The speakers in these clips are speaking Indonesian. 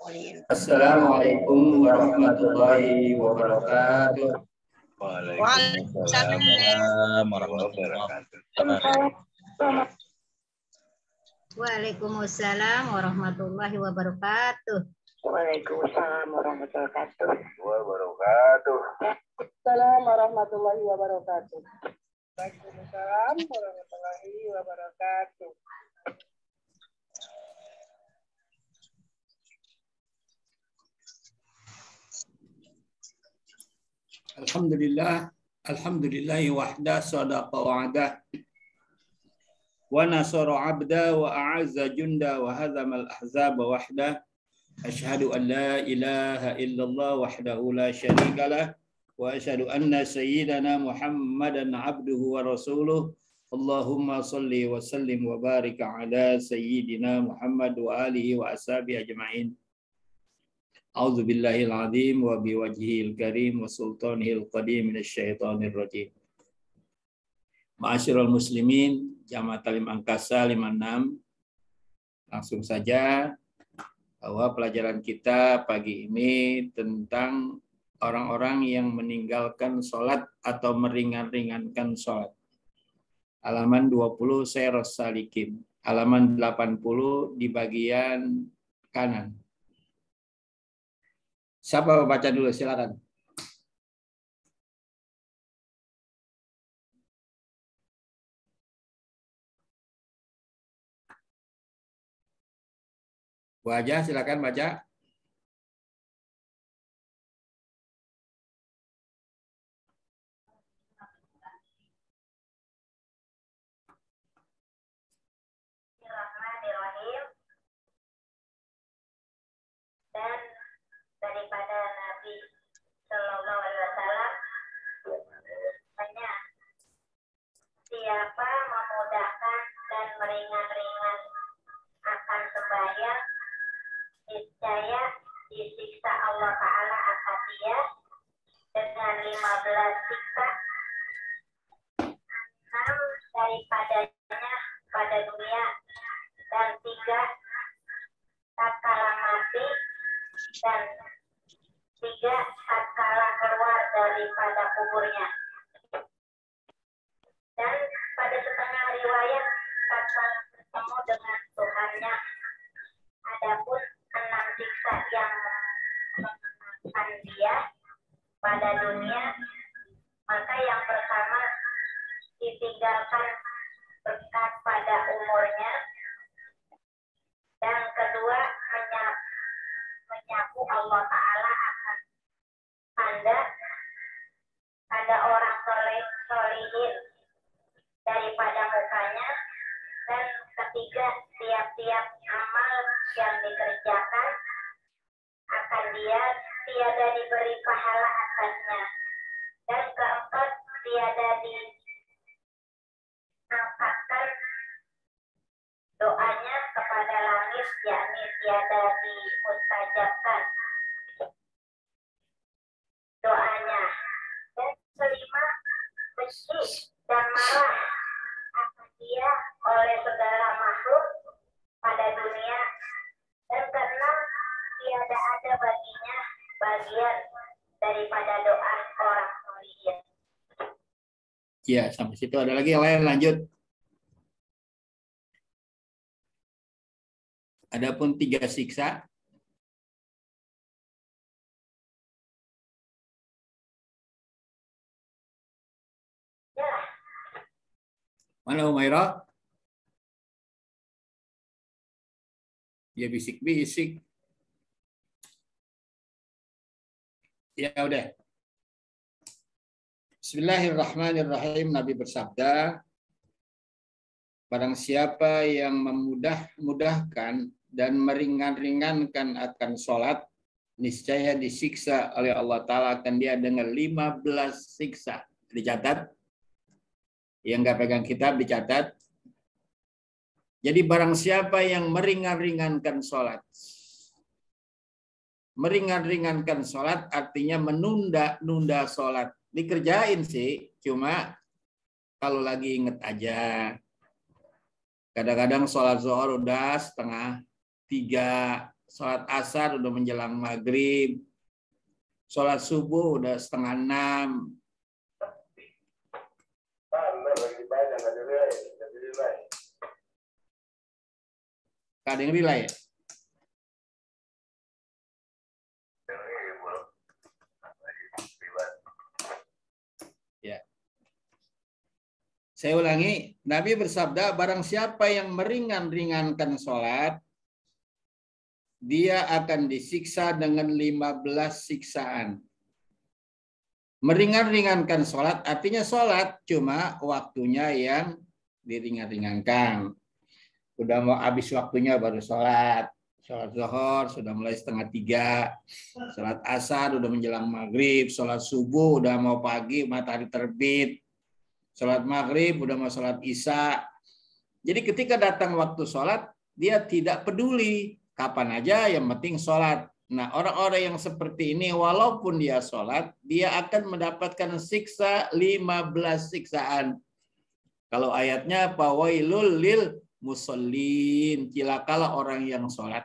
Assalamualaikum warahmatullahi wabarakatuh. Waalaikumsalam warahmatullahi wabarakatuh. Waalaikumsalam warahmatullahi wabarakatuh. Waalaikumsalam warahmatullahi wabarakatuh. Assalamualaikum warahmatullahi wabarakatuh. Waalaikumsalam warahmatullahi wabarakatuh. Alhamdulillahi wahda sadaqa wa'adah wa nasara abda wa a'azza junda wa hazamal ahzaba wahda. Asyhadu an la ilaha illallah wahdahu la syarika lah wa asyhadu anna sayyidana Muhammadan abduhu wa rasuluh. Allahumma salli wa sallim wa barik ala sayyidina Muhammad wa alihi wa ashabihi ajma'in. A'udzu billahil azim wa biwajhihil karim wa sultanihil qadim minasyaitonir rajim. Ma'asyiral muslimin, Jamaah Talim Angkasa 56. Langsung saja bahwa pelajaran kita pagi ini tentang orang-orang yang meninggalkan sholat atau meringan-ringankan sholat. Halaman 20 Syairus Salikin, halaman 80 di bagian kanan. Siapa baca dulu, silakan. Bu Haja, silakan baca. Bismillahirrahmanirrahim. Dan daripada Nabi Sallallahu Alaihi Wasallam, banyak siapa memudahkan dan meringan-ringan akan sembahyang, niscaya disiksa Allah Ta'ala akan dia dengan 15 siksa, 6 daripadanya pada dunia dan 3 tatkala mati dan 3 tatkala keluar daripada kuburnya. Dan pada setengah riwayat tatkala bertemu dengan Tuhannya. Adapun 6 siksa yang mengenaskan dia pada dunia, maka yang pertama ditinggalkan berkat pada umurnya, dan kedua menyapu Allah Ta'ala akan tanda ada orang solihin daripada mukanya, dan ketiga tiap-tiap amal yang dikerjakan akan dia tiada diberi pahala atasnya, dan keempat tiada diangkatkan doanya kepada langit, yakni tiada dimustajabkan doanya. Dan kelima, benci dan marah akan dia oleh segala makhluk pada dunia, dan keenam, tiada ada baginya bagian daripada doa orang solihin. Ya, sampai situ. Ada lagi yang lain, lanjut. Adapun 3 siksa. Ya. Mana Umairah? Ya bisik-bisik. Ya udah. Bismillahirrahmanirrahim. Nabi bersabda, barang siapa yang memudahkan dan meringan-ringankan akan sholat, niscaya disiksa oleh Allah Ta'ala akan dia dengan 15 siksa. Dicatat. Yang nggak pegang kitab dicatat. Jadi barang siapa yang meringan-ringankan sholat. Meringan-ringankan sholat artinya menunda-nunda sholat. Dikerjain sih, cuma kalau lagi inget aja. Kadang-kadang sholat zuhur udah 2:30, sholat asar udah menjelang maghrib, sholat subuh udah 5:30. Ada yang relay ya? Ya. Saya ulangi, Nabi bersabda, barang siapa yang meringan-ringankan sholat, dia akan disiksa dengan 15 siksaan. Meringan-ringankan sholat, artinya sholat cuma waktunya yang diringan-ringankan. Udah mau habis waktunya baru sholat. Sholat zuhur sudah mulai 2:30. Sholat asar udah menjelang maghrib. Sholat subuh udah mau pagi, matahari terbit. Sholat maghrib udah mau sholat isya. Jadi ketika datang waktu sholat, dia tidak peduli kapan aja, yang penting sholat. Nah, orang-orang yang seperti ini, walaupun dia sholat, dia akan mendapatkan siksa 15 siksaan. Kalau ayatnya, fawailul lil musallin, cilakalah orang yang sholat.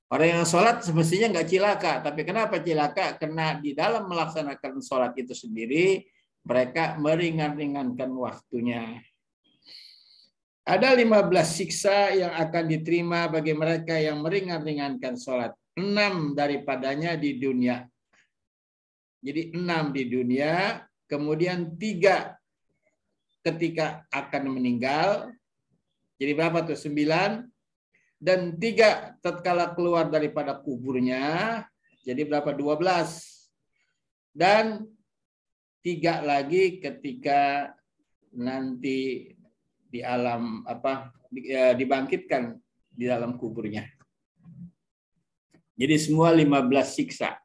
Orang yang sholat semestinya nggak cilaka, tapi kenapa cilaka? Karena di dalam melaksanakan sholat itu sendiri, mereka meringan-ringankan waktunya. Ada 15 siksa yang akan diterima bagi mereka yang meringan-ringankan sholat. 6 daripadanya di dunia. Jadi 6 di dunia, kemudian 3 ketika akan meninggal. Jadi berapa tuh? 9. Dan 3 tatkala keluar daripada kuburnya. Jadi berapa? 12. Dan 3 lagi ketika nanti di alam dibangkitkan di dalam kuburnya. Jadi semua 15 siksa.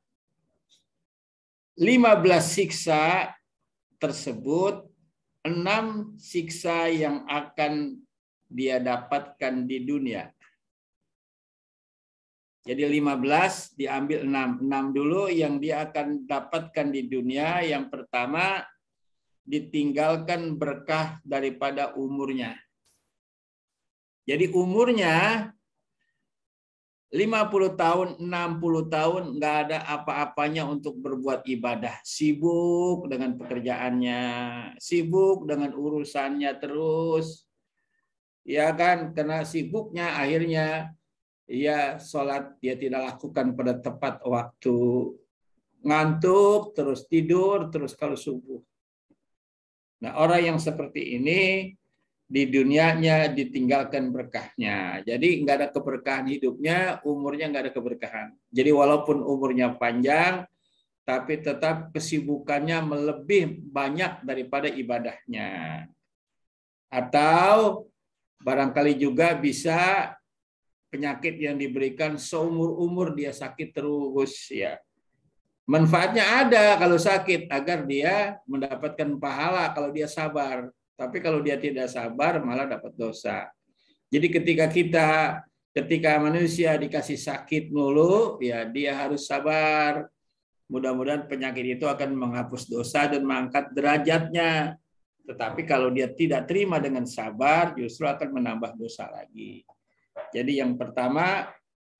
15 siksa tersebut, 6 siksa yang akan dia dapatkan di dunia. Jadi 15 diambil 6. 6 dulu yang dia akan dapatkan di dunia. Yang pertama, ditinggalkan berkah daripada umurnya. Jadi umurnya 50 tahun, 60 tahun nggak ada apa-apanya untuk berbuat ibadah. Sibuk dengan pekerjaannya, sibuk dengan urusannya terus. Ya kan, karena sibuknya akhirnya ya sholat dia tidak lakukan pada tepat waktu. Ngantuk, terus tidur, terus kalau subuh. Nah, orang yang seperti ini di dunianya ditinggalkan berkahnya. Jadi nggak ada keberkahan hidupnya, umurnya nggak ada keberkahan. Jadi walaupun umurnya panjang, tapi tetap kesibukannya melebih banyak daripada ibadahnya. Atau barangkali juga bisa penyakit yang diberikan seumur-umur dia sakit terus ya. Manfaatnya ada kalau sakit agar dia mendapatkan pahala kalau dia sabar. Tapi kalau dia tidak sabar malah dapat dosa. Jadi ketika manusia dikasih sakit mulu, ya dia harus sabar. Mudah-mudahan penyakit itu akan menghapus dosa dan mengangkat derajatnya. Tetapi kalau dia tidak terima dengan sabar, justru akan menambah dosa lagi. Jadi yang pertama,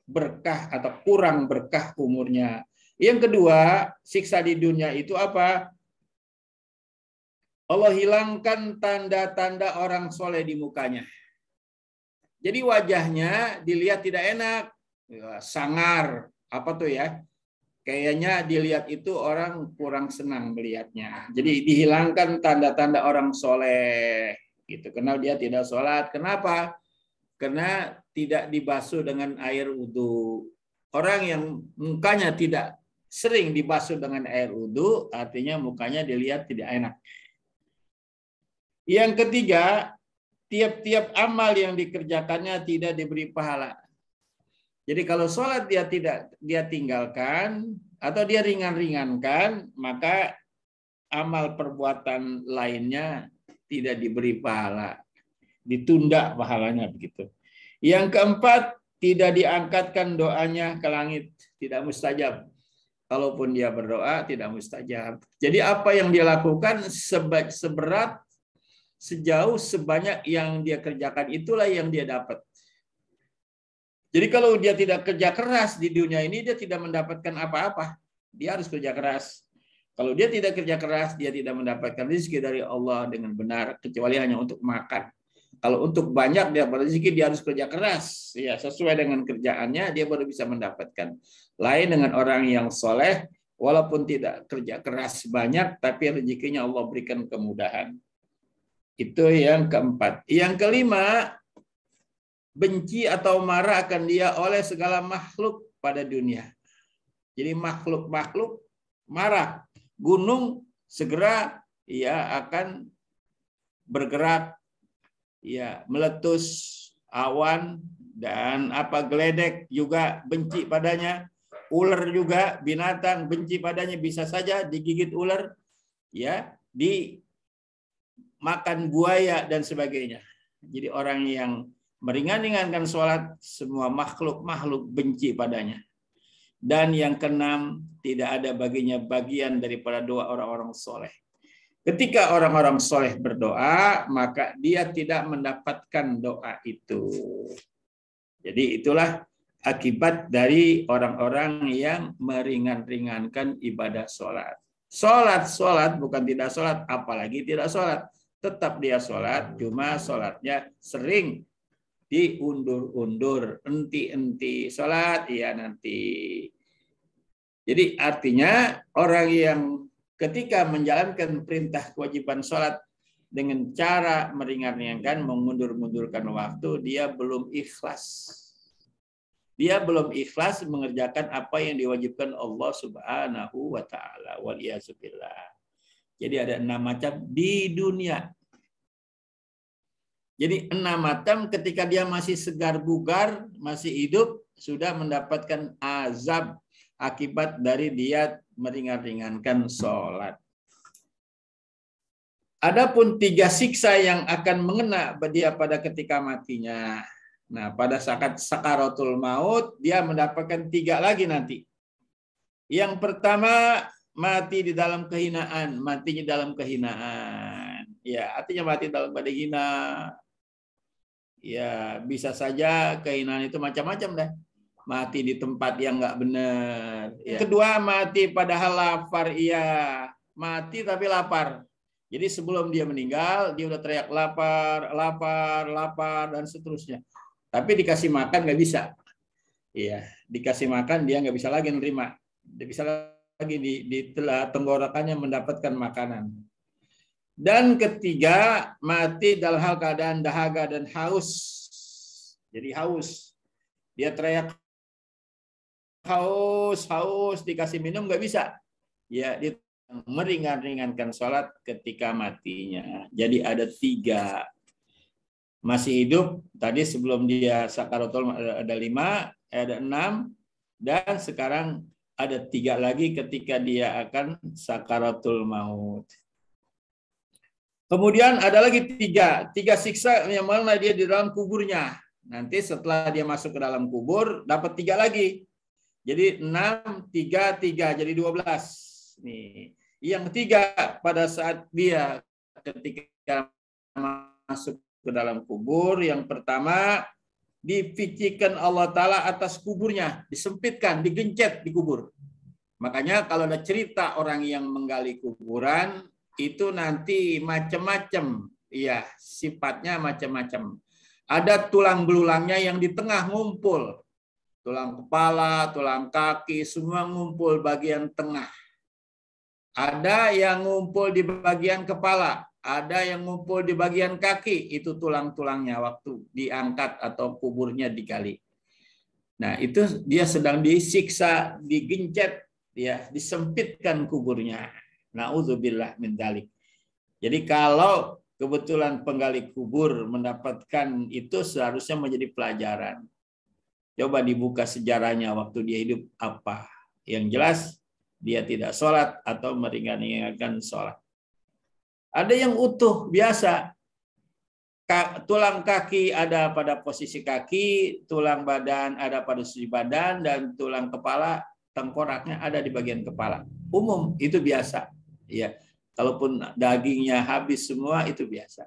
berkah atau kurang berkah umurnya. Yang kedua, siksa di dunia itu apa? Allah hilangkan tanda-tanda orang soleh di mukanya. Jadi wajahnya dilihat tidak enak, sangar, apa tuh ya? Kayaknya dilihat itu orang kurang senang melihatnya. Jadi dihilangkan tanda-tanda orang soleh, gitu. Karena dia tidak sholat. Kenapa? Karena tidak dibasuh dengan air wudhu. Orang yang mukanya tidak sering dibasuh dengan air wudhu, artinya mukanya dilihat tidak enak. Yang ketiga, tiap-tiap amal yang dikerjakannya tidak diberi pahala. Jadi kalau sholat dia tinggalkan atau dia ringan-ringankan, maka amal perbuatan lainnya tidak diberi pahala. Ditunda pahalanya begitu. Yang keempat, tidak diangkatkan doanya ke langit, tidak mustajab. Kalaupun dia berdoa, tidak mustajab. Jadi apa yang dia lakukan seberat, sejauh, sebanyak yang dia kerjakan, itulah yang dia dapat. Jadi kalau dia tidak kerja keras di dunia ini, dia tidak mendapatkan apa-apa. Dia harus kerja keras. Kalau dia tidak kerja keras, dia tidak mendapatkan rezeki dari Allah dengan benar, kecuali hanya untuk makan. Kalau untuk banyak dia rezeki, dia harus kerja keras. Ya, sesuai dengan kerjaannya, dia baru bisa mendapatkan. Lain dengan orang yang soleh, walaupun tidak kerja keras banyak, tapi rezekinya Allah berikan kemudahan. Itu yang keempat. Yang kelima, benci atau marah akan dia oleh segala makhluk pada dunia. Jadi makhluk-makhluk marah. Gunung segera ya akan bergerak, ya meletus, awan dan geledek juga benci padanya. Ular juga binatang benci padanya, bisa saja digigit ular, ya, dimakan buaya dan sebagainya. Jadi orang yang meringankan sholat, semua makhluk-makhluk benci padanya. Dan yang keenam, tidak ada baginya bagian daripada doa orang-orang soleh. Ketika orang-orang soleh berdoa, maka dia tidak mendapatkan doa itu. Jadi itulah akibat dari orang-orang yang meringankan ibadah sholat. Sholat bukan tidak sholat, apalagi tidak sholat. Tetap dia sholat, cuma sholatnya sering diundur-undur, enti-enti sholat, ya nanti. Jadi artinya orang yang ketika menjalankan perintah kewajiban sholat dengan cara meringankan, mengundur-mundurkan waktu, dia belum ikhlas. Dia belum ikhlas mengerjakan apa yang diwajibkan Allah Subhanahu wa Ta'ala. Waliyahzubillah. Jadi ada 6 macam di dunia. Jadi 6 macam ketika dia masih segar bugar, masih hidup, sudah mendapatkan azab akibat dari dia meringankan sholat. Adapun 3 siksa yang akan mengena dia pada ketika matinya. Nah, pada saat sakaratul maut, dia mendapatkan 3 lagi nanti. Yang pertama, mati di dalam kehinaan. Matinya dalam kehinaan. Ya, artinya mati dalam keadaan hina. Ya, bisa saja kehinaan itu macam-macam dah. Mati di tempat yang nggak benar. Ya. Kedua, mati padahal lapar. Iya, mati tapi lapar. Jadi sebelum dia meninggal, dia udah teriak lapar, lapar, lapar, dan seterusnya. Tapi dikasih makan nggak bisa. Iya, dikasih makan dia nggak bisa lagi nerima. Dia bisa lagi di tenggorokannya mendapatkan makanan. Dan ketiga, mati dalam hal keadaan dahaga dan haus. Jadi haus. Dia teriak haus, haus, dikasih minum nggak bisa. Ya, dia meringankan sholat ketika matinya. Jadi ada 3. Masih hidup, tadi sebelum dia sakaratul ada 5, ada 6, dan sekarang ada 3 lagi ketika dia akan sakaratul maut. Kemudian ada lagi 3 siksa yang mana dia di dalam kuburnya. Nanti setelah dia masuk ke dalam kubur, dapat 3 lagi. Jadi 6, 3, 3, jadi 12. Nih. Yang 3 pada saat dia ketika masuk ke dalam kubur, yang pertama dificikan Allah Ta'ala atas kuburnya, disempitkan, digencet di kubur. Makanya kalau ada cerita orang yang menggali kuburan, itu nanti macam-macam, ya sifatnya macam-macam. Ada tulang belulangnya yang di tengah ngumpul, tulang kepala, tulang kaki, semua ngumpul bagian tengah. Ada yang ngumpul di bagian kepala, ada yang ngumpul di bagian kaki, itu tulang-tulangnya waktu diangkat atau kuburnya digali. Nah itu dia sedang disiksa, digencet, ya disempitkan kuburnya. Na'udzubillah min dzalik. Jadi kalau kebetulan penggali kubur mendapatkan itu seharusnya menjadi pelajaran. Coba dibuka sejarahnya waktu dia hidup apa. Yang jelas dia tidak sholat atau meringankan sholat. Ada yang utuh biasa. Tulang kaki ada pada posisi kaki, tulang badan ada pada posisi badan, dan tulang kepala, tengkoraknya ada di bagian kepala. Umum, itu biasa. Ya, kalaupun dagingnya habis semua itu biasa.